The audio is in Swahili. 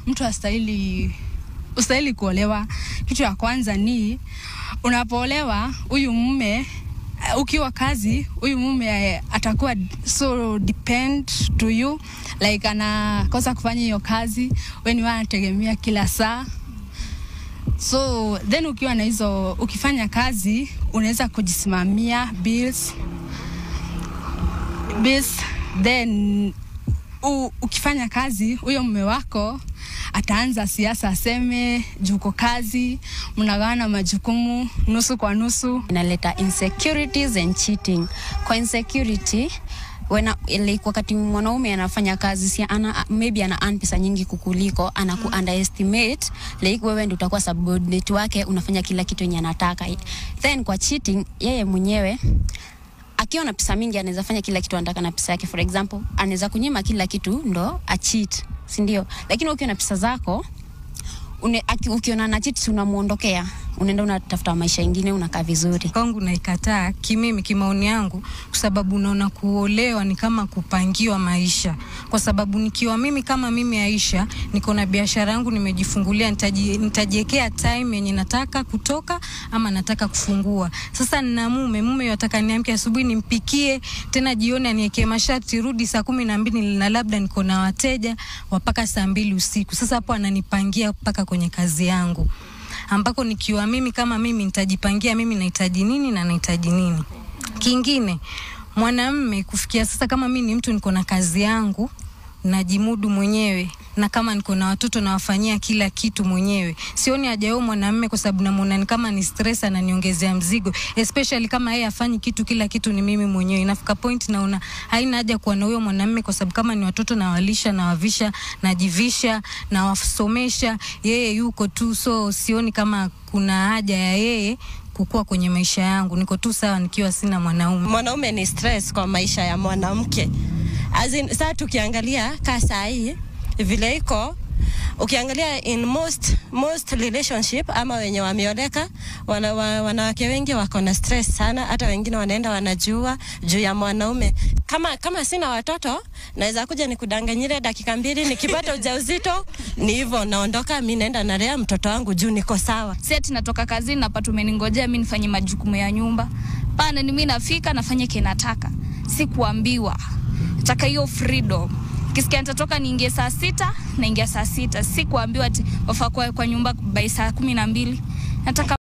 mtu ustahili kuolewa, kitu ya kwanza ni unapoolewa huyu mume, ukiwa kazi huyu mume atakuwa so depend to you, like anakosa kufanya hiyo kazi when wanategemea kila saa. So then ukiwa na hizo, ukifanya kazi unaweza kujisimamia bills, then ukifanya kazi huyo mume wako ataanza siasa, aseme juko kazi, mnagawana majukumu nusu kwa nusu. Inaleta insecurities and cheating. Kwa insecurity, wakati mwanaume anafanya kazi, maybe ana earn pesa nyingi kukuliko, underestimate, like wewe ndio utakuwa subordinate wake, unafanya kila kitu yenye anataka. Then kwa cheating, yeye mwenyewe akiona pesa mingi anaweza fanya kila kitu anataka na pesa yake. For example, anaweza kunyima kila kitu ndo a cheat, si ndio? Lakini ukiona pesa zako, ukiona na cheat unamuondokea, unaenda unatafuta maisha mengine, unakaa vizuri. Kwangu naikataa kimimi, kimaoni yangu, kwa sababu unaona kuolewa ni kama kupangiwa maisha. Kwa sababu nikiwa mimi kama mimi Aisha, niko na biashara yangu nimejifungulia, nitajiwekea time yenye nataka kutoka ama nataka kufungua. Sasa nina mume yataka niamke asubuhi nimpikie, tena jioni aniwekee masharti rudi saa 12 na labda niko na wateja wapaka saa 2 usiku. Sasa hapo ananipangia mpaka kwenye kazi yangu, ambako nikiwa mimi kama mimi nitajipangia mimi nahitaji nini na nahitaji nini. Kingine, mwanamume kufikia sasa, kama mimi ni mtu niko na kazi yangu najimudu mwenyewe, na kama niko na watoto nawafanyia kila kitu mwenyewe, sioni haja yao mwanamume, kwa sababu namuona ni kama ni stress, ananiongezea mzigo, especially kama yeye afanyi kitu, kila kitu ni mimi mwenyewe. Inafika point naona haina haja kuwa na huyo mwanamume, kwa sababu kama ni watoto nawalisha, nawavisha, najivisha, nawasomesha, yeye yuko tu. So sioni kama kuna haja ya yeye kukua kwenye maisha yangu. Niko tu sawa nikiwa sina mwanaume. Mwanaume ni stress kwa maisha ya mwanamke. Sasa tukiangalia kasa hii vile iko, ukiangalia in most relationship ama wenye wameoleka, wanawake wengi wako na stress sana, hata wengine wanaenda wanajua juu ya mwanaume. Kama sina watoto, naweza kuja nikudanganyire dakika 2, nikipata ujauzito ni hivyo naondoka, mimi naenda nalea mtoto wangu juu niko sawa. Sasa natoka kazini napata umeningojea mimi nifanye majukumu ya nyumba. Pana ni mimi nafika nafanya kile nataka. Sikuambiwa. Nataka hiyo freedom. Kisikia nitatoka niingie saa 6, naingia saa 6. Sikuambiwa ati wafaa kwa nyumba by saa 12. Nataka